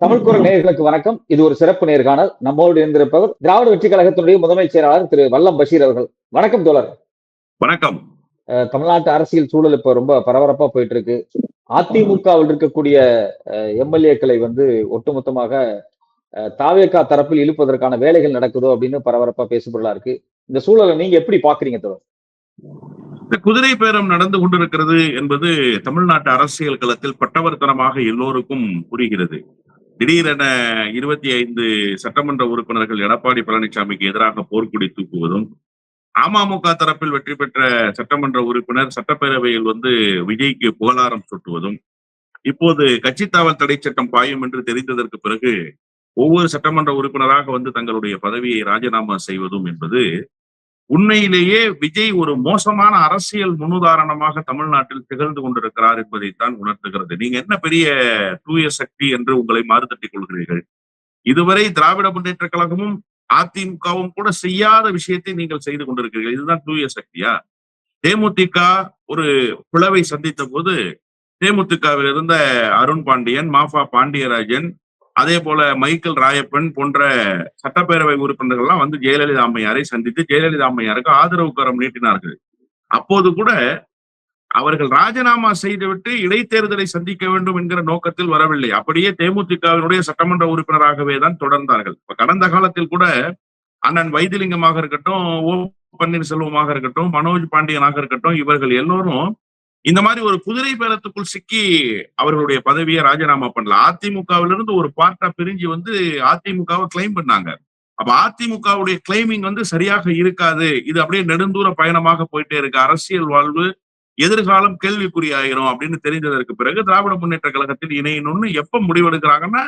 தமிழ் குரல் நேயர்களுக்கு வணக்கம். இது ஒரு சிறப்பு நேர்காணல். நம்மோடு இருந்திருப்பவர் திராவிட வெற்றி கழகத்தினுடைய முதன்மை செயலாளர் திரு வல்லம் பஷீர் அவர்கள். வணக்கம் தோழர். வணக்கம். தமிழ்நாட்டு அரசியல் சூழல் இப்ப ரொம்ப பரபரப்பா போயிட்டு இருக்கு. அதிமுகவில் இருக்கக்கூடிய எம்எல்ஏக்களை ஒட்டுமொத்தமாக தாவேகா தரப்பில் இழுப்பதற்கான வேலைகள் நடக்குதோ அப்படின்னு பரபரப்பா பேசுபொருளா இருக்கு. இந்த சூழலை நீங்க எப்படி பாக்குறீங்க தோழர்? இந்த குதிரை பேரம் நடந்து கொண்டிருக்கிறது என்பது தமிழ்நாட்டு அரசியல் களத்தில் பட்டவர்த்தனமாக எல்லோருக்கும் புரிகிறது. திடீரென 25 சட்டமன்ற உறுப்பினர்கள் எடப்பாடி பழனிசாமிக்கு எதிராக போர்க்குடி தூக்குவதும், அமமுக தரப்பில் வெற்றி பெற்ற சட்டமன்ற உறுப்பினர் சட்டப்பேரவையில் விஜய்க்கு புகழாரம் சுட்டுவதும், இப்போது கட்சித்தாவல் தடை சட்டம் பாயும் என்று தெரிந்ததற்கு பிறகு ஒவ்வொரு சட்டமன்ற உறுப்பினராக தங்களுடைய பதவியை ராஜினாமா செய்வதும் என்பது உண்மையிலேயே விஜய் ஒரு மோசமான அரசியல் முன்னுதாரணமாக தமிழ்நாட்டில் திகழ்ந்து கொண்டிருக்கிறார் என்பதைத்தான் உணர்த்துகிறது. நீங்க என்ன பெரிய தூய சக்தி என்று உங்களை மாறுதட்டிக் கொள்கிறீர்கள்? இதுவரை திராவிட முன்னேற்ற கழகமும் அதிமுகவும் கூட செய்யாத விஷயத்தை நீங்கள் செய்து கொண்டிருக்கிறீர்கள். இதுதான் தூய சக்தியா? தேமுதிக ஒரு பிளவை சந்தித்த போது தேமுதிகவில் இருந்த அருண் பாண்டியன், மாஃபா பாண்டியராஜன், அதே போல மைக்கேல் ராயப்பன் போன்ற சட்டப்பேரவை உறுப்பினர்கள்லாம் ஜெயலலிதா அம்மையாரை சந்தித்து ஜெயலலிதா அம்மையாருக்கு ஆதரவு கரம் நீட்டினார்கள். அப்போது கூட அவர்கள் ராஜினாமா செய்துவிட்டு இடைத்தேர்தலை சந்திக்க வேண்டும் என்கிற நோக்கத்தில் வரவில்லை. அப்படியே தேமுதிகவினுடைய சட்டமன்ற உறுப்பினராகவே தான் தொடர்ந்தார்கள். கடந்த காலத்தில் கூட அண்ணன் வைத்திலிங்கமாக இருக்கட்டும், ஓ பன்னீர்செல்வமாக இருக்கட்டும், மனோஜ் பாண்டியனாக இருக்கட்டும், இவர்கள் எல்லோரும் இந்த மாதிரி ஒரு குதிரை பேரத்துக்குள் சிக்கி அவர்களுடைய பதவியை ராஜினாமா பண்ணல. அதிமுகவிலிருந்து ஒரு பார்ட்டா பிரிஞ்சு அதிமுகவை கிளைம் பண்ணாங்க. அப்ப அதிமுகவுடைய கிளைமிங் சரியாக இருக்காது. இது அப்படியே நெடுந்தூர பயணமாக போயிட்டே இருக்கு. அரசியல் வாழ்வு எதிர்காலம் கேள்விக்குறியாயிரும் அப்படின்னு தெரிந்ததற்கு பிறகு திராவிட முன்னேற்ற கழகத்தில் இணையணும்னு எப்ப முடிவெடுக்கிறாங்கன்னா,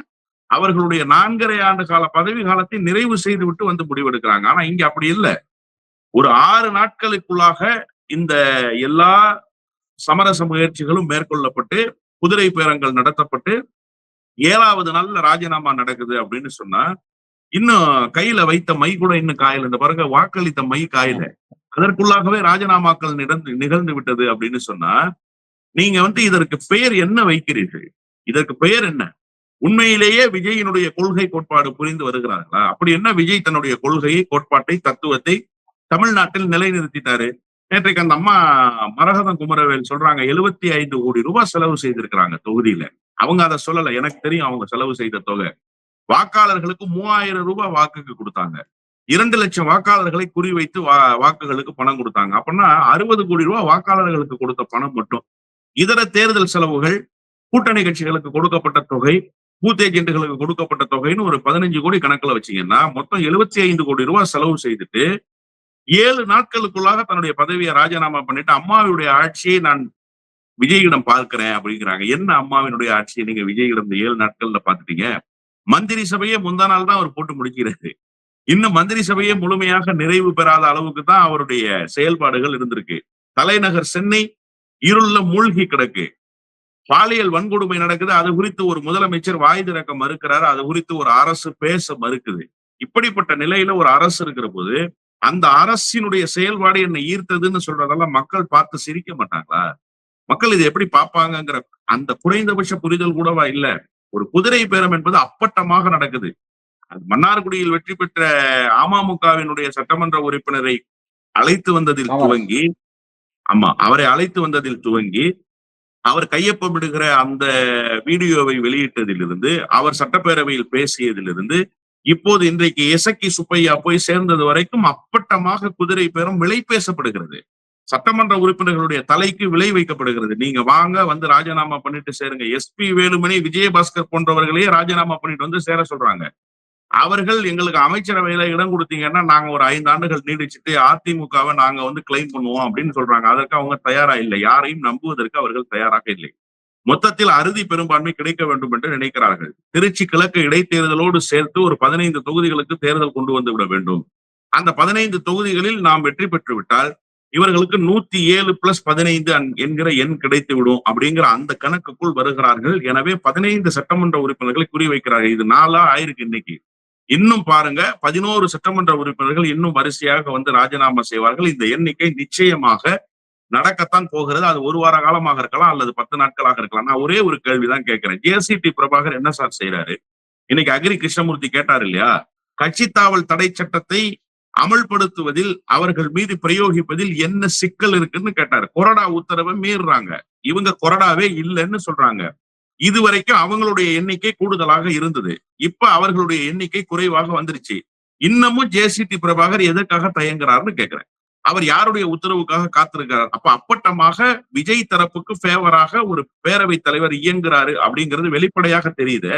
அவர்களுடைய 4.5 ஆண்டு கால பதவி காலத்தை நிறைவு செய்து விட்டு முடிவெடுக்கிறாங்க. ஆனா இங்க அப்படி இல்லை. ஒரு 6 நாட்களுக்குள்ளாக இந்த எல்லா சமரச முயற்சிகளும் மேற்கொள்ளப்பட்டு குதிரை பேரங்கள் நடத்தப்பட்டு 7வது நாள்ல ராஜினாமா நடக்குது அப்படின்னு சொன்னா, இன்னும் கையில வைத்த மை கூட இன்னும் காயல. இந்த பாருங்க, வாக்களித்த மை காயல. அதற்குள்ளாகவே ராஜினாமாக்கள் நிகழ்ந்து விட்டது அப்படின்னு சொன்னா, நீங்க இதற்கு பெயர் என்ன வைக்கிறீர்கள்? இதற்கு பெயர் என்ன? உண்மையிலேயே விஜயினுடைய கொள்கை கோட்பாடு புரிந்து வருகிறார்களா? அப்படி என்ன விஜய் தன்னுடைய கொள்கையை, கோட்பாட்டை, தத்துவத்தை தமிழ்நாட்டில் நிலைநிறுத்திட்டாரு? நேற்றைக்கு அந்த அம்மா மரகதம் குமரவேல் சொல்றாங்க, 75 கோடி ரூபாய் செலவு செய்திருக்கிறாங்க தொகுதியில. அவங்க அதை சொல்லல, எனக்கு தெரியும் அவங்க செலவு செய்த தொகை. வாக்காளர்களுக்கு 3000 ரூபாய் வாக்குக்கு கொடுத்தாங்க. 2 லட்சம் வாக்காளர்களை குறிவைத்து வாக்குகளுக்கு பணம் கொடுத்தாங்க. அப்படின்னா 60 கோடி ரூபாய் வாக்காளர்களுக்கு கொடுத்த பணம் மட்டும். இதர தேர்தல் செலவுகள், கூட்டணி கட்சிகளுக்கு கொடுக்கப்பட்ட தொகை, பூத் ஏஜென்ட்டுகளுக்கு கொடுக்கப்பட்ட தொகைன்னு ஒரு 15 கோடி கணக்குல வச்சீங்கன்னா மொத்தம் 75 கோடி ரூபாய் செலவு செய்துட்டு 7 நாட்களுக்குள்ளாக தன்னுடைய பதவியை ராஜினாமா பண்ணிட்டு அம்மாவுடைய ஆட்சியை நான் விஜயிடம் பார்க்கிறேன் அப்படிங்கிறாங்க. என்ன அம்மாவினுடைய ஆட்சியை நீங்க விஜயிடம் இந்த 7 நாட்கள்ல பாத்துட்டீங்க? மந்திரி சபையே முந்தா நாள் தான் அவர் போட்டு முடிக்கிறது. இன்னும் மந்திரி சபையே முழுமையாக நிறைவு பெறாத அளவுக்கு தான் அவருடைய செயல்பாடுகள் இருந்திருக்கு. தலைநகர் சென்னை இருள்ல மூழ்கி கிடக்கு. பாலியல் வன்கொடுமை நடக்குது. அது குறித்து ஒரு முதலமைச்சர் வாய் திறக்க மறுக்கிறாரு. அது குறித்து ஒரு அரசு பேச மறுக்குது. இப்படிப்பட்ட நிலையில ஒரு அரசு இருக்கிற போது அந்த அரசினுடைய செயல்பாடு என்னை ஈர்த்ததுன்னு சொல்றதெல்லாம் மக்கள் பார்த்து சிரிக்க மாட்டாங்களா? மக்கள் இதை எப்படி பார்ப்பாங்கிற அந்த குறைந்தபட்ச புரிதல் கூடவா இல்ல? ஒரு குதிரை பேரம் என்பது அப்பட்டமாக நடக்குது. மன்னார்குடியில் வெற்றி பெற்ற அமமுகவினுடைய சட்டமன்ற உறுப்பினரை அழைத்து வந்ததில் துவங்கி, அவரை அழைத்து வந்ததில் துவங்கி அவர் கையொப்பமிடுகிற அந்த வீடியோவை வெளியிட்டதிலிருந்து, அவர் சட்டப்பேரவையில் பேசியதிலிருந்து, இப்போது இன்றைக்கு எசக்கி சுப்பையா போய் சேர்ந்தது வரைக்கும் அப்பட்டமாக குதிரை பேரம் விலை பேசப்படுகிறது. சட்டமன்ற உறுப்பினர்களுடைய தலைக்கு விலை வைக்கப்படுகிறது. நீங்க வாங்க ராஜினாமா பண்ணிட்டு சேருங்க. SP வேலுமணி, விஜயபாஸ்கர் போன்றவர்களே ராஜினாமா பண்ணிட்டு சேர சொல்றாங்க. அவர்கள் எங்களுக்கு அமைச்சரவையில இடம் கொடுத்தீங்கன்னா நாங்க ஒரு 5 ஆண்டுகள் நீடிச்சுட்டு அதிமுகவை நாங்க கிளைம் பண்ணுவோம் அப்படின்னு சொல்றாங்க. அதற்கு அவங்க தயாரா இல்லை. யாரையும் நம்புவதற்கு அவர்கள் தயாராக இல்லை. மொத்தத்தில் அறுதி பெரும்பான்மை கிடைக்க வேண்டும் என்று நினைக்கிறார்கள். திருச்சி கிழக்கு இடைத்தேர்தலோடு சேர்த்து ஒரு 15 தொகுதிகளுக்கு தேர்தல் கொண்டு வந்து விட வேண்டும். அந்த 15 தொகுதிகளில் நாம் வெற்றி பெற்று விட்டால் இவர்களுக்கு 107+15 என்கிற எண் கிடைத்து விடும் அப்படிங்கிற அந்த கணக்குக்குள் வருகிறார்கள். எனவே 15 சட்டமன்ற உறுப்பினர்களை குறிவைக்கிறார்கள். இது 4 ஆயிருக்கு இன்னைக்கு. இன்னும் பாருங்க, 11 சட்டமன்ற உறுப்பினர்கள் இன்னும் வரிசையாக ராஜினாமா செய்வார்கள். இந்த எண்ணிக்கை நிச்சயமாக நடக்கத்தான் போகிறது. அது 1 வார காலமாக இருக்கலாம் அல்லது 10 நாட்களாக இருக்கலாம். நான் ஒரே ஒரு கேள்விதான் கேட்கிறேன். JCT பிரபாகர் என்ன சார் செய்யறாரு? இன்னைக்கு அக்ரி கிருஷ்ணமூர்த்தி கேட்டார் இல்லையா, கட்சி தாவல் தடை சட்டத்தை அமல்படுத்துவதில் அவர்கள் மீது பிரயோகிப்பதில் என்ன சிக்கல் இருக்குன்னு கேட்டாரு. கொறடா உத்தரவை மீறுறாங்க. இவங்க கொறடாவே இல்லைன்னு சொல்றாங்க. இதுவரைக்கும் அவங்களுடைய எண்ணிக்கை கூடுதலாக இருந்தது. இப்ப அவர்களுடைய எண்ணிக்கை குறைவாக வந்துருச்சு. இன்னமும் ஜேசிடி பிரபாகர் எதற்காக தயங்குறாருன்னு கேக்குறேன். அவர் யாருடைய உத்தரவுக்காக காத்திருக்கிறார்? அப்ப அப்பட்டமாக விஜய் தரப்புக்கு ஃபேவராக ஒரு பேரவைத் தலைவர் இயங்குறாரு அப்படிங்கிறது வெளிப்படையாக தெரியுது.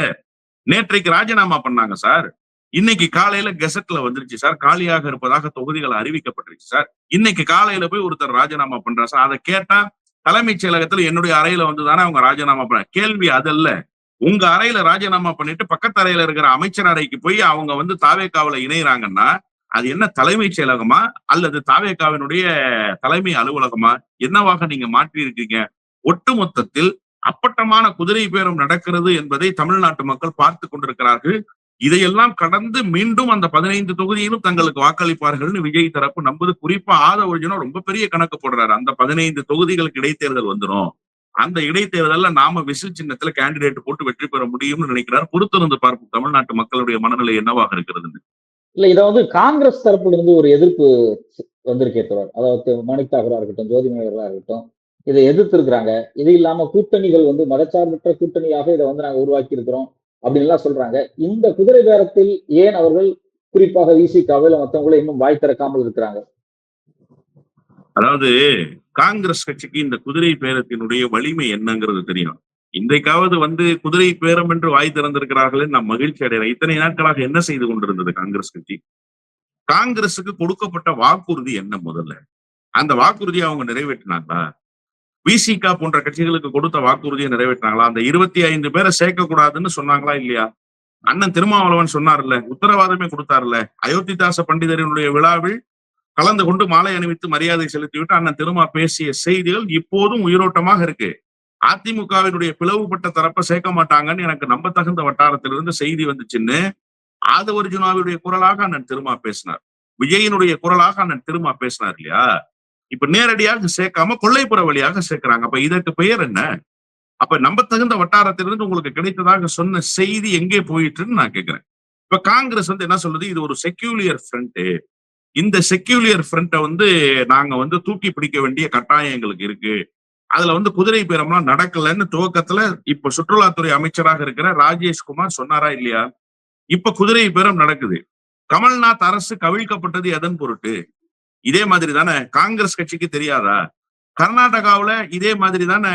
நேற்றைக்கு ராஜினாமா பண்ணாங்க சார். இன்னைக்கு காலையில கெசட்ல வந்துருச்சு சார். காலியாக இருப்பதாக தொகுதிகள் அறிவிக்கப்பட்டுருச்சு சார். இன்னைக்கு காலையில போய் ஒருத்தர் ராஜினாமா பண்றார் சார். அதை கேட்டா தலைமைச் செயலகத்துல என்னுடைய அறையில வந்துதானே அவங்க ராஜினாமா பண்ண. கேள்வி அதல்ல. உங்க அறையில ராஜினாமா பண்ணிட்டு பக்கத்து அறையில இருக்கிற அமைச்சர் அறைக்கு போய் அவங்க வந்து தாவேகாவுல இணையறாங்கன்னா அது என்ன தலைமைச் செயலகமா அல்லது தாவேகாவினுடைய தலைமை அலுவலகமா என்னவாக நீங்க மாற்றி இருக்கீங்க? ஒட்டுமொத்தத்தில் அப்பட்டமான குதிரை பேரம் நடக்கிறது என்பதை தமிழ்நாட்டு மக்கள் பார்த்து கொண்டிருக்கிறார்கள். இதையெல்லாம் கடந்து மீண்டும் அந்த 15 தொகுதியிலும் தங்களுக்கு வாக்களிப்பார்கள்னு விஜய் தரப்பு நம்புது. குறிப்பா ஒரிஜினல் ரொம்ப பெரிய கணக்கு போடுறாரு. அந்த 15 தொகுதிகளுக்கு இடைத்தேர்தல் வந்துடும், அந்த இடைத்தேர்தல்ல நாம விசில் சின்னத்துல கேண்டிடேட் போட்டு வெற்றி பெற முடியும்னு நினைக்கிறார். பொறுத்திருந்து பார்ப்போம் தமிழ்நாட்டு மக்களுடைய மனநிலை என்னவாக இருக்கிறதுன்னு. இல்ல, இதை வந்து காங்கிரஸ் தரப்புல இருந்து ஒரு எதிர்ப்பு வந்திருக்கே தொடர். அதாவது மாணிக் தாகூரா இருக்கட்டும், ஜோதிமணிகளா இருக்கட்டும், இதை எதிர்த்து இருக்கிறாங்க. இது இல்லாம கூட்டணிகள் வந்து மதச்சார்பற்ற கூட்டணியாக இதை வந்து நாங்க உருவாக்கி இருக்கிறோம் அப்படின்னு எல்லாம் சொல்றாங்க. இந்த குதிரை பேரத்தில் ஏன் அவர்கள் குறிப்பாக விசிகாவில் மற்றவங்களை இன்னும் வாய் திறக்காமல் இருக்கிறாங்க? அதாவது காங்கிரஸ் கட்சிக்கு இந்த குதிரை பேரத்தினுடைய வலிமை என்னங்கிறது தெரியும். இன்றைக்காவது வந்து குதிரை பேரம் என்று வாய் திறந்திருக்கிறார்கள் நான் மகிழ்ச்சி அடைகிறேன். இத்தனை நாட்களாக என்ன செய்து கொண்டிருந்தது காங்கிரஸ் கட்சி? காங்கிரசுக்கு கொடுக்கப்பட்ட வாக்குறுதி என்ன? முதல்ல அந்த வாக்குறுதியை அவங்க நிறைவேற்றினாங்களா? விசிகா போன்ற கட்சிகளுக்கு கொடுத்த வாக்குறுதியை நிறைவேற்றினாங்களா? அந்த 25 பேரை சேர்க்க கூடாதுன்னு சொன்னாங்களா இல்லையா? அண்ணன் திருமாவளவன் சொன்னார்ல, உத்தரவாதமே கொடுத்தாருல. அயோத்திதாச பண்டிதரினுடைய விழாவில் கலந்து கொண்டு மாலை அணிவித்து மரியாதை செலுத்திவிட்டு அண்ணன் திருமா பேசிய செய்திகள் இப்போதும் உயிரோட்டமாக இருக்கு. அதிமுகவினுடைய பிளவுபட்ட தரப்பை சேர்க்க மாட்டாங்கன்னு எனக்கு நம்ப தகுந்த வட்டாரத்திலிருந்து செய்தி வந்துச்சுன்னு ஒரிஜினாவுடைய குரலாக அண்ணன் திருமா பேசினார். விஜயினுடைய குரலாக அண்ணன் திருமா பேசினார் இல்லையா? இப்ப நேரடியாக சேர்க்காம கொள்ளைப்புற வழியாக சேர்க்கிறாங்க. அப்ப இதற்கு பெயர் என்ன? அப்ப நம்ப தகுந்த வட்டாரத்திலிருந்து உங்களுக்கு கிடைத்ததாக சொன்ன செய்தி எங்கே போயிட்டுன்னு நான் கேட்கிறேன். இப்ப காங்கிரஸ் வந்து என்ன சொல்லுது? இது ஒரு செக்யூலியர் ஃப்ரண்ட். இந்த செக்யூலியர் ஃப்ரண்ட்டை வந்து நாங்க வந்து தூக்கி பிடிக்க வேண்டிய கட்டாயம் எங்களுக்கு இருக்கு. அதுல வந்து குதிரை பேரம்லாம் நடக்கலன்னு துவக்கத்துல இப்ப சுற்றுலாத்துறை அமைச்சராக இருக்கிற ராஜேஷ்குமார் சொன்னாரா இல்லையா? இப்ப குதிரை பேரம் நடக்குது. கமல்நாத் அரசு கவிழ்க்கப்பட்டது எதன் பொருட்டு? இதே மாதிரி தானே காங்கிரஸ் கட்சிக்கு தெரியாதா? கர்நாடகாவுல இதே மாதிரி தானே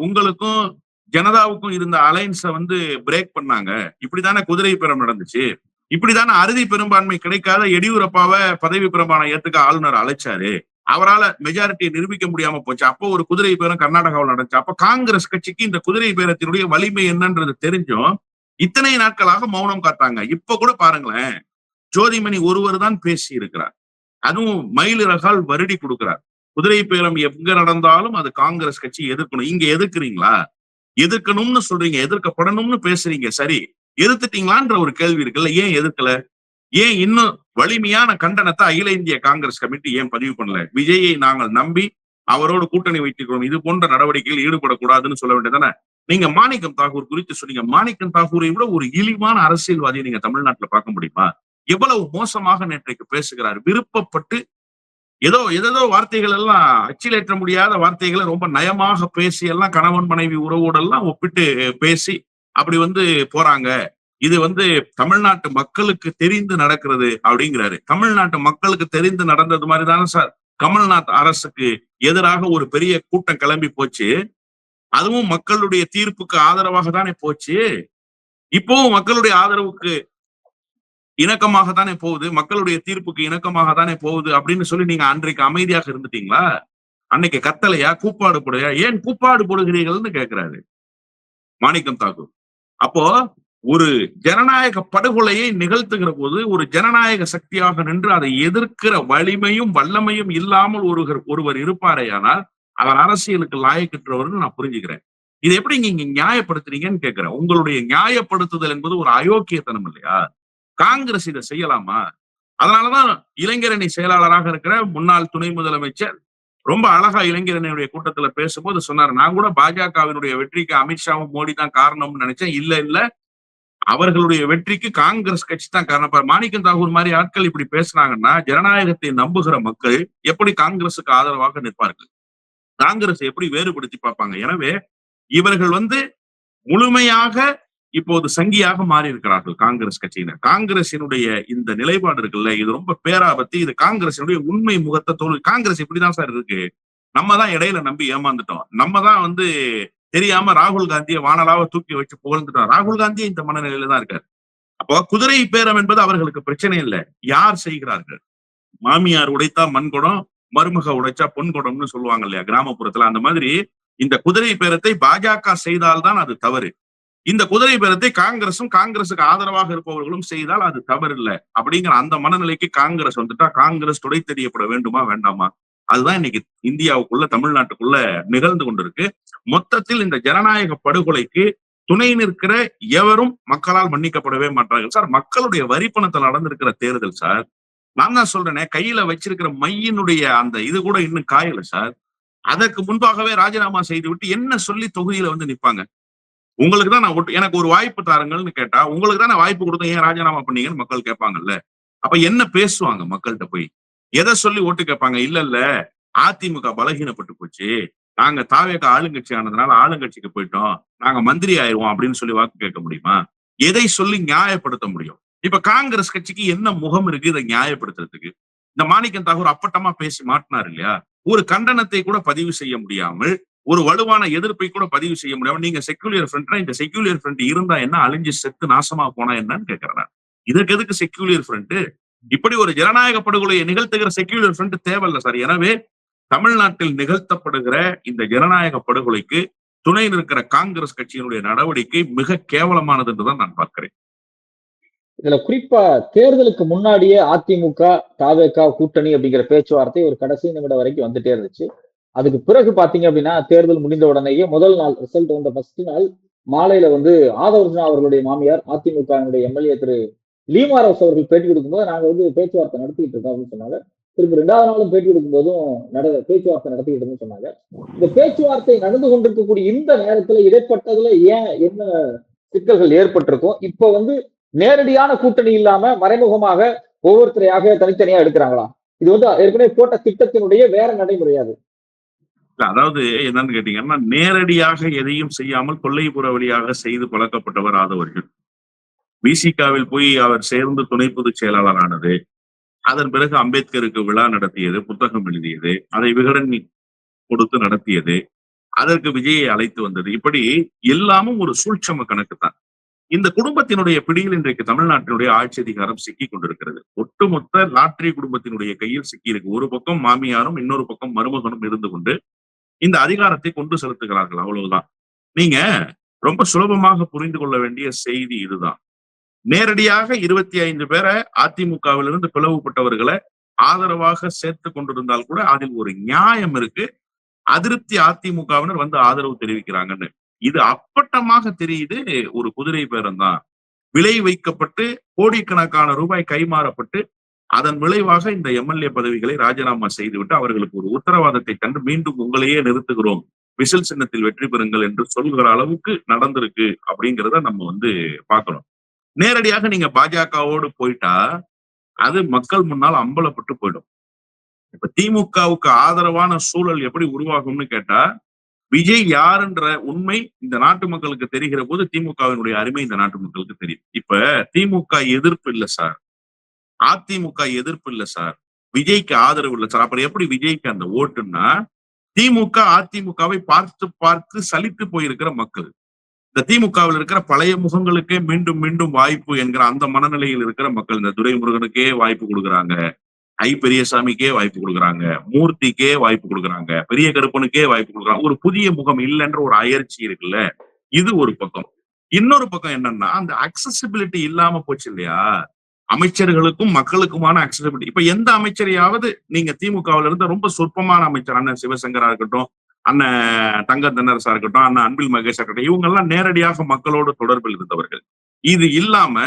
உங்களுக்கும் ஜனதாவுக்கும் இருந்த அலைன்ஸை வந்து பிரேக் பண்ணாங்க. இப்படித்தானே குதிரை பேரம் நடந்துச்சு. இப்படித்தானே அறுதி பெரும்பான்மை கிடைக்காத எடியூரப்பாவை பதவி பிரமாணம் ஏத்துக்க ஆளுநர் அழைச்சாரு. அவரால் மெஜாரிட்டியை நிரூபிக்க முடியாம போச்சு. அப்போ ஒரு குதிரை பேரம் கர்நாடகாவில் நடந்துச்சு. அப்ப காங்கிரஸ் கட்சிக்கு இந்த குதிரை பேரத்தினுடைய வலிமை என்னன்றது தெரிஞ்சும் இத்தனை நாட்களாக மௌனம் காத்தாங்க. இப்ப கூட பாருங்களேன், ஜோதிமணி ஒருவர் தான் பேசி இருக்கிறார். அதுவும் மயிலிறகால் வருடி கொடுக்கிறார். குதிரை பேரம் எங்க நடந்தாலும் அது காங்கிரஸ் கட்சி எதிர்க்கணும். இங்க எதிர்க்கிறீங்களா? எதிர்க்கணும்னு சொல்றீங்க, எதிர்க்கப்படணும்னு பேசுறீங்க. சரி, எதிர்த்துட்டீங்களான்ற ஒரு கேள்வி இருக்குல்ல, ஏன் எதிர்க்கல? ஏன் இன்னும் வலிமையான கண்டனத்தை அகில இந்திய காங்கிரஸ் கமிட்டி ஏன் பதிவு பண்ணல? விஜயை நாங்கள் நம்பி அவரோடு கூட்டணி வைத்திருக்கிறோம், இது போன்ற நடவடிக்கைகள் ஈடுபடக்கூடாதுன்னு சொல்ல வேண்டியதானே? நீங்க மாணிக்கம் தாகூர் குறித்து சொன்னீங்க. மாணிக்கம் தாகூரை விட ஒரு இழிவான அரசியல்வாதியை நீங்க தமிழ்நாட்டுல பார்க்க முடியுமா? எவ்வளவு மோசமாக நேற்றைக்கு பேசுகிறார். விருப்பப்பட்டு ஏதோ வார்த்தைகள் எல்லாம் அச்சிலேற்ற முடியாத வார்த்தைகளை ரொம்ப நயமாக பேசி எல்லாம் கணவன் மனைவி உறவோடெல்லாம் ஒப்பிட்டு பேசி அப்படி வந்து போறாங்க. இது வந்து தமிழ்நாட்டு மக்களுக்கு தெரிந்து நடக்கிறது அப்படிங்கிறாரு. தமிழ்நாட்டு மக்களுக்கு தெரிந்து நடந்தது மாதிரி தானே சார் கமல்நாத் அரசுக்கு எதிராக ஒரு பெரிய கூட்டம் கிளம்பி போச்சு. அதுவும் மக்களுடைய தீர்ப்புக்கு ஆதரவாக தானே போச்சு. இப்பவும் மக்களுடைய ஆதரவுக்கு இணக்கமாக தானே போகுது, மக்களுடைய தீர்ப்புக்கு இணக்கமாக தானே போகுது அப்படின்னு சொல்லி நீங்க அன்றைக்கு அமைதியாக இருந்துட்டீங்களா? அன்னைக்கு கத்தலையா, கூப்பாடு போடையா? ஏன் கூப்பாடு போடுகிறீர்கள்னு கேட்கிறாரு மாணிக்கம் தாக்கூர். அப்போ ஒரு ஜனநாயக படுகொலையை நிகழ்த்துகிற போது ஒரு ஜனநாயக சக்தியாக நின்று அதை எதிர்க்கிற வலிமையும் வல்லமையும் இல்லாமல் ஒருவர் இருப்பாரேயானால் அவர் அரசியலுக்கு லாயக்கற்றவர்னு நான் புரிஞ்சுக்கிறேன். இதை எப்படி நீங்க நியாயப்படுத்துறீங்கன்னு கேட்கிறேன். உங்களுடைய நியாயப்படுத்துதல் என்பது ஒரு அயோக்கியத்தனம் இல்லையா? காங்கிரஸ் இதை செய்யலாமா? அதனாலதான் இளைஞரணி செயலாளராக இருக்கிற முன்னாள் துணை முதலமைச்சர் ரொம்ப அழகா இளைஞரணியுடைய கூட்டத்துல பேசும்போது சொன்னாரு, நான் கூட பாஜகவினுடைய வெற்றிக்கு அமித்ஷாவும் மோடி தான் காரணம்னு நினைச்சேன். இல்ல அவர்களுடைய வெற்றிக்கு காங்கிரஸ் கட்சி தான் காரணம். மாணிக்கம் தாகூர் மாதிரி ஆட்கள் இப்படி பேசுனாங்கன்னா ஜனநாயகத்தை நம்புகிற மக்கள் எப்படி காங்கிரசுக்கு ஆதரவாக நிற்பார்கள்? காங்கிரஸ் எப்படி வேறுபடுத்தி பார்ப்பாங்க? எனவே இவர்கள் முழுமையாக இப்போது சங்கியாக மாறி இருக்கிறார்கள் காங்கிரஸ் கட்சியினர். காங்கிரசினுடைய இந்த நிலைப்பாடு இருக்குல்ல, இது ரொம்ப பேராபத்து. இது காங்கிரசினுடைய உண்மை முகத்தை தோல்வி. காங்கிரஸ் இப்படிதான் சார் இருக்கு. நம்ம தான் இடையில நம்பி ஏமாந்துட்டோம். நம்ம தான் தெரியாம ராகுல் காந்தியை வானலாவ தூக்கி வச்சு புகழ்ந்துட்டோம். ராகுல் காந்தியே இந்த மனநிலையில தான் இருக்காரு. அப்போ குதிரை பேரம் என்பது அவர்களுக்கு பிரச்சனை இல்லை. யார் செய்கிறார்கள்? மாமியார் உடைத்தா மண்குடம், மருமக உடைச்சா பொன்குடம்னு சொல்லுவாங்க இல்லையா கிராமப்புறத்துல. அந்த மாதிரி இந்த குதிரை பேரத்தை பாஜக செய்தால்தான் அது தவறு. இந்த குதிரை பேரத்தை காங்கிரசும் காங்கிரசுக்கு ஆதரவாக இருப்பவர்களும் செய்தால் அது தவறு இல்லை அப்படிங்கிற அந்த மனநிலைக்கு காங்கிரஸ் வந்துட்டா காங்கிரஸ் துடை தெரியப்பட வேண்டுமா வேண்டாமா? அதுதான் இன்னைக்கு இந்தியாவுக்குள்ள தமிழ்நாட்டுக்குள்ள நிகழ்ந்து கொண்டிருக்கு. மொத்தத்தில் இந்த ஜனநாயக படுகொலைக்கு துணை நிற்கிற எவரும் மக்களால் மன்னிக்கப்படவே மாட்டார்கள் சார். மக்களுடைய வரி பணத்தில் நடந்திருக்கிற தேர்தல் சார். நான் தான் சொல்றேனே, கையில வச்சிருக்கிற மையினுடைய அந்த இது கூட இன்னும் காயல சார். அதற்கு முன்பாகவே ராஜினாமா செய்து விட்டு என்ன சொல்லி தொகுதியில நிப்பாங்க? உங்களுக்கு தான் நான் எனக்கு ஒரு வாய்ப்பு தாருங்கள்னு கேட்டா, உங்களுக்கு தான் நான் வாய்ப்பு கொடுத்தேன், ஏன் ராஜினாமா பண்ணீங்கன்னு மக்கள் கேட்பாங்கல்ல. அப்ப என்ன பேசுவாங்க மக்கள்கிட்ட போய்? எதை சொல்லி ஓட்டு கேட்பாங்க? இல்ல அதிமுக பலகீனப்பட்டு போச்சு, நாங்க தாவேக ஆளுங்கட்சி ஆனதுனால ஆளுங்கட்சிக்கு போயிட்டோம், நாங்க மந்திரி ஆயிடுவோம் அப்படின்னு சொல்லி வாக்கு கேட்க முடியுமா? எதை சொல்லி நியாயப்படுத்த முடியும்? இப்ப காங்கிரஸ் கட்சிக்கு என்ன முகம் இருக்கு இதை நியாயப்படுத்துறதுக்கு? இந்த மாணிக்கம் தாகூர் அப்பட்டமா பேசி மாட்டினார் இல்லையா? ஒரு கண்டனத்தை கூட பதிவு செய்ய முடியாமல், ஒரு வலுவான எதிர்ப்பை கூட பதிவு செய்ய முடியாம, நீங்க செக்யூலர் ஃப்ரண்ட்னா இந்த செக்யூலர் ஃப்ரண்ட் இருந்தா என்ன, அழிஞ்சு செத்து நாசமா போனா என்னன்னு கேட்கிறேன். இதற்கு எதுக்கு செக்யூலர் ஃப்ரண்ட்? இப்படி ஒரு ஜனநாயக படுகொலையை நிகழ்த்துகிற செக்யூலர் ஃப்ரண்ட் தேவையில்லை சார். எனவே தமிழ்நாட்டில் நிகழ்த்தப்படுகிற இந்த ஜனநாயக படுகொலைக்கு துணை நிற்கிற காங்கிரஸ் கட்சியினுடைய நடவடிக்கை மிக கேவலமானது என்றுதான் நான் பார்க்கிறேன். இதுல குறிப்பா தேர்தலுக்கு முன்னாடியே அதிமுக தாவேகா கூட்டணி அப்படிங்கிற பேச்சுவார்த்தை ஒரு கடைசி நிமிடம் வரைக்கும் வந்துட்டே இருந்துச்சு. அதுக்கு பிறகு பாத்தீங்க அப்படின்னா தேர்தல் முடிந்த உடனேயே முதல் நாள் ரிசல்ட் வந்த ஃபர்ஸ்ட் நாள் மாலையில ஆதவர்ஜனா அவர்களுடைய மாமியார் அதிமுக எம்எல்ஏ திரு லீமாரோஸ் அவர்கள் பேட்டி கொடுக்கும்போது நாங்க பேச்சுவார்த்தை நடத்திட்டு இருக்கோம் அப்படின்னு சொன்னாங்க. திருப்பி 2வது நாளும் பேட்டி கொடுக்கும்போதும் பேச்சுவார்த்தை நடத்திக்கிட்டு இருந்தோம்னு சொன்னாங்க. இந்த பேச்சுவார்த்தை நடந்து கொண்டிருக்கக்கூடிய இந்த நேரத்துல இடைப்பட்டதுல ஏன் என்ன சிக்கல்கள் ஏற்பட்டிருக்கும்? இப்ப நேரடியான கூட்டணி இல்லாம மறைமுகமாக ஒவ்வொருத்தரையாக தனித்தனியா எடுக்கிறாங்களா? இது ஏற்கனவே போட்ட திட்டத்தினுடைய வேற நடைமுறையாது. அதாவது என்னன்னு கேட்டீங்கன்னா, நேரடியாக எதையும் செய்யாமல் கொல்லைப்புற வழியாக செய்து பழக்கப்பட்டவர் ஆதவர்கள். விசிகாவில் போய் அவர் சேர்ந்து துணை பொதுச் செயலாளரானது, அதன் பிறகு அம்பேத்கருக்கு விழா நடத்தியது, புத்தகம் எழுதியது, அதை விகடன் கொடுத்து நடத்தியது, அதற்கு விஜயை அழைத்து வந்தது, இப்படி எல்லாமும் ஒரு சூழ்ச்சம கணக்கு தான். இந்த குடும்பத்தினுடைய பிடியில் இன்றைக்கு தமிழ்நாட்டினுடைய ஆட்சி அதிகாரம் சிக்கி கொண்டிருக்கிறது. ஒட்டுமொத்த லாட்டரி குடும்பத்தினுடைய கையில் சிக்கி இருக்கு. ஒரு பக்கம் மாமியாரும் இன்னொரு பக்கம் மருமகனும் இருந்து கொண்டு இந்த அதிகாரத்தை கொண்டு செலுத்துகிறார்கள். அவ்வளவுதான். நீங்க ரொம்ப சுலபமாக புரிந்து கொள்ள வேண்டிய செய்தி இதுதான். நேரடியாக 25 பேரை அதிமுகவிலிருந்து பிளவுபட்டவர்களை ஆதரவாக சேர்த்து கொண்டிருந்தால் கூட அதில் ஒரு நியாயம் இருக்கு. அதிருப்தி அதிமுகவினர் ஆதரவு தெரிவிக்கிறாங்கன்னு. இது அப்பட்டமாக தெரியுது ஒரு குதிரை பேரம் தான். விலை வைக்கப்பட்டு கோடிக்கணக்கான ரூபாய் கைமாறப்பட்டு அதன் விளைவாக இந்த எம்எல்ஏ பதவிகளை ராஜினாமா செய்துவிட்டு அவர்களுக்கு ஒரு உத்தரவாதத்தை தந்து மீண்டும் உங்களையே நிறுத்துகிறோம், விசில் சின்னத்தில் வெற்றி பெறுங்கள் என்று சொல்கிற அளவுக்கு நடந்திருக்கு அப்படிங்கிறத நம்ம பார்க்கணும். நேரடியாக நீங்க பாஜகவோடு போயிட்டா அது மக்கள் முன்னால் அம்பலப்பட்டு போயிடும். இப்ப திமுகவுக்கு ஆதரவான சூழல் எப்படி உருவாகும்னு கேட்டா, விஜய் யாருன்ற உண்மை இந்த நாட்டு மக்களுக்கு தெரிகிற போது திமுகவினுடைய அருமை இந்த நாட்டு மக்களுக்கு தெரியும். இப்ப திமுக எதிர்ப்பு இல்ல சார், அதிமுக எதிர்ப்பு இல்ல சார், விஜய்க்கு ஆதரவு இல்ல சார். அப்புறம் எப்படி விஜய்க்கு அந்த ஓட்டுன்னா, திமுக அதிமுகவை பார்த்து பார்த்து சலித்து போயிருக்கிற மக்கள், இந்த திமுகவில் இருக்கிற பழைய முகங்களுக்கே மீண்டும் மீண்டும் வாய்ப்பு என்கிற அந்த மனநிலையில் இருக்கிற மக்கள், இந்த துரைமுருகனுக்கே வாய்ப்பு கொடுக்குறாங்க, ஐ பெரியசாமிக்கே வாய்ப்பு கொடுக்குறாங்க, மூர்த்திக்கே வாய்ப்பு கொடுக்குறாங்க, பெரிய கருப்பனுக்கே வாய்ப்பு கொடுக்குறாங்க. ஒரு புதிய முகம் இல்லைன்ற ஒரு அயற்சி இருக்குல்ல, இது ஒரு பக்கம். இன்னொரு பக்கம் என்னன்னா, அந்த அக்சசிபிலிட்டி இல்லாம போச்சு இல்லையா, அமைச்சர்களுக்கும் மக்களுக்குமான அக்சசிபிலிட்டி. இப்ப எந்த அமைச்சரையாவது நீங்க திமுகவில இருந்து ரொம்ப சொற்பமான அமைச்சர், அண்ணன் சிவசங்கரா இருக்கட்டும், அண்ணன் தங்க தென்னரசா இருக்கட்டும், அண்ணன் அன்பில் மகேஷா இருக்கட்டும், இவங்க எல்லாம் நேரடியாக மக்களோடு தொடர்பில் இருந்தவர்கள். இது இல்லாம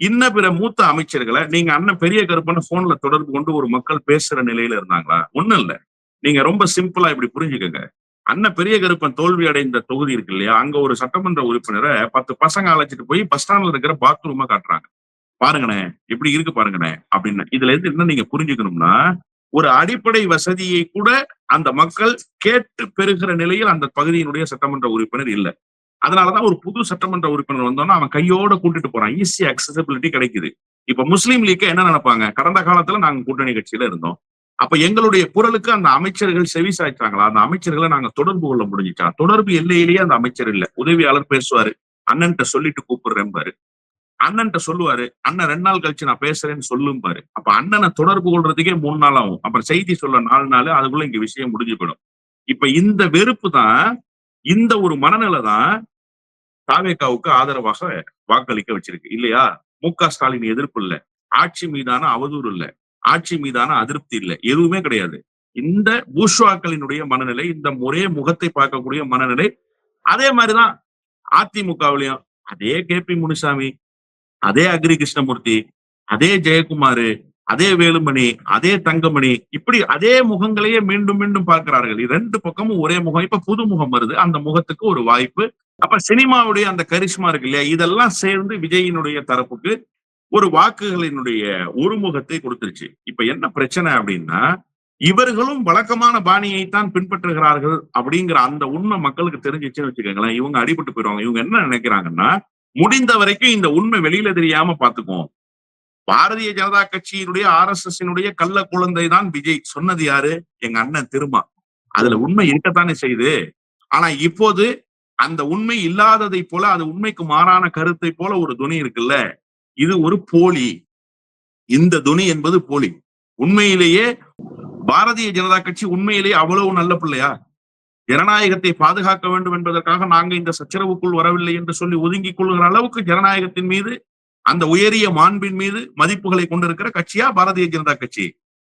இன்ன பிற மூத்த அமைச்சர்களை நீங்க அண்ணன் பெரிய கருப்பன்னு போன்ல தொடர்பு கொண்டு ஒரு மக்கள் பேசுற நிலையில இருந்தாங்களா? ஒண்ணும் இல்ல. நீங்க ரொம்ப சிம்பிளா இப்படி புரிஞ்சுக்கங்க. அண்ணன் பெரிய கருப்பன் தோல்வி அடைந்த தொகுதி இருக்கு இல்லையா, அங்க ஒரு சட்டமன்ற உறுப்பினரை 10 பசங்க அழைச்சிட்டு போய் பஸ் ஸ்டாண்ட்ல இருக்கிற பாத்ரூமா காட்டுறாங்க. பாருங்கண்ணே, எப்படி இருக்கு பாருங்கண்ணே அப்படின்னு. இதுல இருந்து என்ன நீங்க புரிஞ்சுக்கணும்னா, ஒரு அடிப்படை வசதியை கூட அந்த மக்கள் கேட்டு பெறுகிற நிலையில் அந்த பகுதியினுடைய சட்டமன்ற உறுப்பினர் இல்ல. அதனாலதான் ஒரு புது சட்டமன்ற உறுப்பினர் வந்தோம்னா அவன் கையோட கூட்டிட்டு போறான். ஈஸி அக்சசிபிலிட்டி கிடைக்குது. இப்ப முஸ்லீம் லீக் என்ன நினைப்பாங்க, கடந்த காலத்துல நாங்க கூட்டணி கட்சியில இருந்தோம். அப்ப எங்களுடைய குரலுக்கு அந்த அமைச்சர்கள் செவி சாய்ச்சாங்களா, அந்த அமைச்சர்களை நாங்க தொடர்பு கொள்ள முடிஞ்சுச்சா? தொடர்பு எல்லையிலேயே அந்த அமைச்சர் இல்ல. உதவியாளர் பேசுவாரு, அண்ணன்ட்ட சொல்லிட்டு கூப்பிடுறேன் பாரு. அண்ணன்ட்ட சொல்லுவாரு, அண்ணன் 2 நாள் கழிச்சு நான் பேசுறேன்னு சொல்லும் பாரு. அப்ப அண்ணனை தொடர்பு கொள்றதுக்கே 3 நாள் ஆகும். அப்புறம் செய்தி சொல்ல 4 நாள், அதுக்குள்ள இங்க விஷயம் முடிஞ்சு போயிடும். இப்ப இந்த வெறுப்பு தான், இந்த ஒரு மனநிலை தான் தாவேகாவுக்கு ஆதரவாக வாக்களிக்க வச்சிருக்கு இல்லையா? மு.க. ஸ்டாலின் எதிர்ப்பு இல்ல, ஆட்சி மீதான அவதூறு இல்ல, ஆட்சி மீதான அதிருப்தி இல்ல, எதுவுமே கிடையாது. இந்த பூஷ்வாக்களினுடைய மனநிலை, இந்த ஒரே முகத்தை பார்க்கக்கூடிய மனநிலை. அதே மாதிரிதான் அதிமுகவிலையும் அதே கே.பி. முனுசாமி, அதே அக்ரி கிருஷ்ணமூர்த்தி, அதே ஜெயக்குமார், அதே வேலுமணி, அதே தங்கமணி, இப்படி அதே முகங்களையே மீண்டும் மீண்டும் பார்க்கிறார்கள். 2 பக்கமும் ஒரே முகம். இப்ப புது முகம் வருது, அந்த முகத்துக்கு ஒரு வாய்ப்பு. அப்ப சினிமாவுடைய அந்த கரிஷ்மா இருக்கு இல்லையா, இதெல்லாம் சேர்ந்து விஜயினுடைய தரப்புக்கு ஒரு வாக்குகளினுடைய ஒரு முகத்தை கொடுத்துருச்சு. இப்ப என்ன பிரச்சனை அப்படின்னா, இவர்களும் வழக்கமான பாணியைத்தான் பின்பற்றுகிறார்கள் அப்படிங்கிற அந்த உண்மை மக்களுக்கு தெரிஞ்சிச்சுன்னு வச்சுக்கோங்களேன், இவங்க அடிபட்டு போயிடுவாங்க. இவங்க என்ன நினைக்கிறாங்கன்னா, முடிந்த வரைக்கும் இந்த உண்மை வெளியில தெரியாம பாத்துக்குவோம். பாரதிய ஜனதா கட்சியினுடைய RSS கள்ள குழந்தை தான் விஜய். சொன்னது யாரு? எங்க அண்ணன் திருமா. அதுல உண்மை இருக்கத்தானே செய்யுது. ஆனா இப்போது அந்த உண்மை இல்லாததை போல, அது உண்மைக்கு மாறான கருத்தை போல ஒரு துணி இருக்குல்ல, இது ஒரு போலி. இந்த துணி என்பது போலி. உண்மையிலேயே பாரதிய ஜனதா கட்சி உண்மையிலேயே அவ்வளவு நல்ல பிள்ளையா? ஜனநாயகத்தை பாதுகாக்க வேண்டும் என்பதற்காக நாங்க இந்த சச்சரவுக்குள் வரவில்லை என்று சொல்லி ஒதுங்கிக் கொள்கிற அளவுக்கு ஜனநாயகத்தின் மீது, அந்த உயரிய மாண்பின் மீது மதிப்புகளை கொண்டிருக்கிற கட்சியா பாரதிய ஜனதா கட்சி?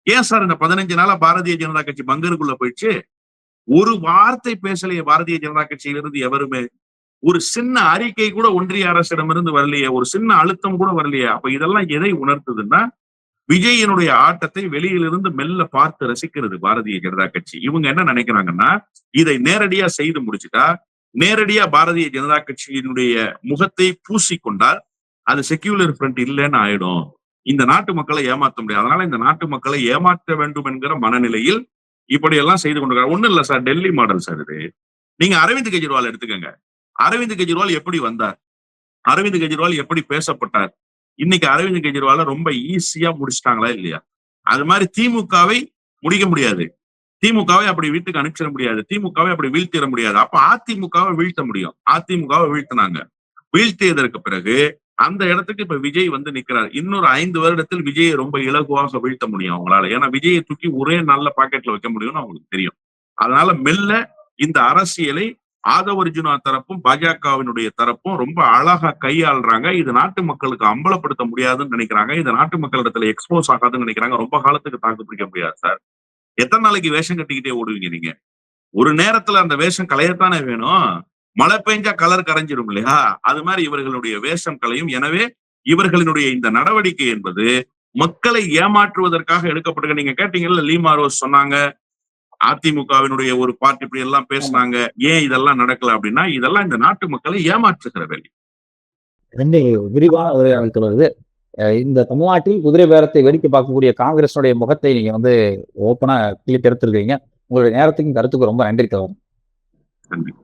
ஏன் சார் இந்த 15 நாளா பாரதிய ஜனதா கட்சி பங்கருக்குள்ள போயிடுச்சு? ஒரு வார்த்தை பேசலையே பாரதிய ஜனதா கட்சியிலிருந்து எவருமே. ஒரு சின்ன அறிக்கை கூட ஒன்றிய அரசிடமிருந்து வரலையே, ஒரு சின்ன அழுத்தம் கூட வரலையே. அப்ப இதெல்லாம் எதை உணர்த்துதுன்னா, விஜயனுடைய ஆட்டத்தை வெளியிலிருந்து மெல்ல பார்த்து ரசிக்கிறது பாரதிய ஜனதா கட்சி. இவங்க என்ன நினைக்கிறாங்கன்னா, இதை நேரடியா செய்து முடிச்சுட்டா, நேரடியா பாரதிய ஜனதா கட்சியினுடைய முகத்தை பூசிக்கொண்டால் அது செக்யூலர் ஃப்ரண்ட் இல்லைன்னு ஆயிடும். இந்த நாட்டு மக்களை ஏமாற்ற முடியாது. அதனால இந்த நாட்டு மக்களை ஏமாற்ற வேண்டும் என்கிற மனநிலையில் இப்படியெல்லாம் செய்து கொண்டிருக்காங்க. ஒண்ணும் இல்ல சார், டெல்லி மாடல் சார் இது. நீங்க அரவிந்த் கெஜ்ரிவால் எடுத்துக்கங்க. அரவிந்த் கெஜ்ரிவால் எப்படி வந்தார்? அரவிந்த் கெஜ்ரிவால் எப்படி பேசப்பட்டார்? இன்னைக்கு அரவிந்த் கெஜ்ரிவால ரொம்ப ஈஸியா முடிச்சிட்டாங்களா இல்லையா? அது மாதிரி திமுகவை முடிக்க முடியாது. திமுகவை அப்படி வீட்டுக்கு அனுப்பிச்சிட முடியாது. திமுகவை அப்படி வீழ்த்திட முடியாது. அப்ப அதிமுகவை வீழ்த்த முடியும். அதிமுகவை வீழ்த்தினாங்க. வீழ்த்தியதற்கு பிறகு அந்த இடத்துக்கு இப்ப விஜய் வந்து நிக்கிறார். இன்னொரு 5 வருடத்தில் விஜயை ரொம்ப இலகுவாக வீழ்த்த முடியும் அவங்களால. ஏன்னா விஜயை தூக்கி ஒரே நல்ல பாக்கெட்ல வைக்க முடியும்னு அவங்களுக்கு தெரியும். அதனால மெல்ல இந்த அரசியலை ஆதவர்ஜுனா தரப்பும் பாஜகவினுடைய தரப்பும் ரொம்ப அழகா கையாளுறாங்க. இது நாட்டு மக்களுக்கு அம்பலப்படுத்த முடியாதுன்னு நினைக்கிறாங்க. இது நாட்டு மக்களிடத்துல எக்ஸ்போஸ் ஆகாதுன்னு நினைக்கிறாங்க. ரொம்ப காலத்துக்கு தாக்கு பிடிக்க முடியாது சார். எத்தனை நாளைக்கு வேஷம் கட்டிக்கிட்டே ஓடுவீங்க நீங்க? ஒரு நேரத்துல அந்த வேஷம் களையத்தானே வேணும். மழை பெஞ்சா கலர் கரைஞ்சிரும் இல்லையா? அது மாதிரி இவர்களுடைய வேஷம் களையும். எனவே இவர்களினுடைய இந்த நடவடிக்கை என்பது மக்களை ஏமாற்றுவதற்காக எடுக்கப்பட்டிருக்க. நீங்க கேட்டீங்கல்ல, லீமா ரோஸ் சொன்னாங்க, அதிமுகவினுடைய ஒரு பார்ட்டி இப்படி எல்லாம் பேசினாங்க, ஏன் இதெல்லாம் நடக்கல அப்படின்னா, இதெல்லாம் இந்த நாட்டு மக்களை ஏமாற்றுகிற வேலை. ரெண்டு விரிவான உரையாடல் தொடருது. இந்த தமிழ்நாட்டில் குதிரை பேரத்தை வேடிக்கை பார்க்கக்கூடிய காங்கிரஸுடைய முகத்தை நீங்க வந்து ஓப்பனா கிளிக் எடுத்திருக்கீங்க. உங்களுடைய நேரத்துக்கும் கருத்துக்கு ரொம்ப நன்றி தவறு. நன்றி.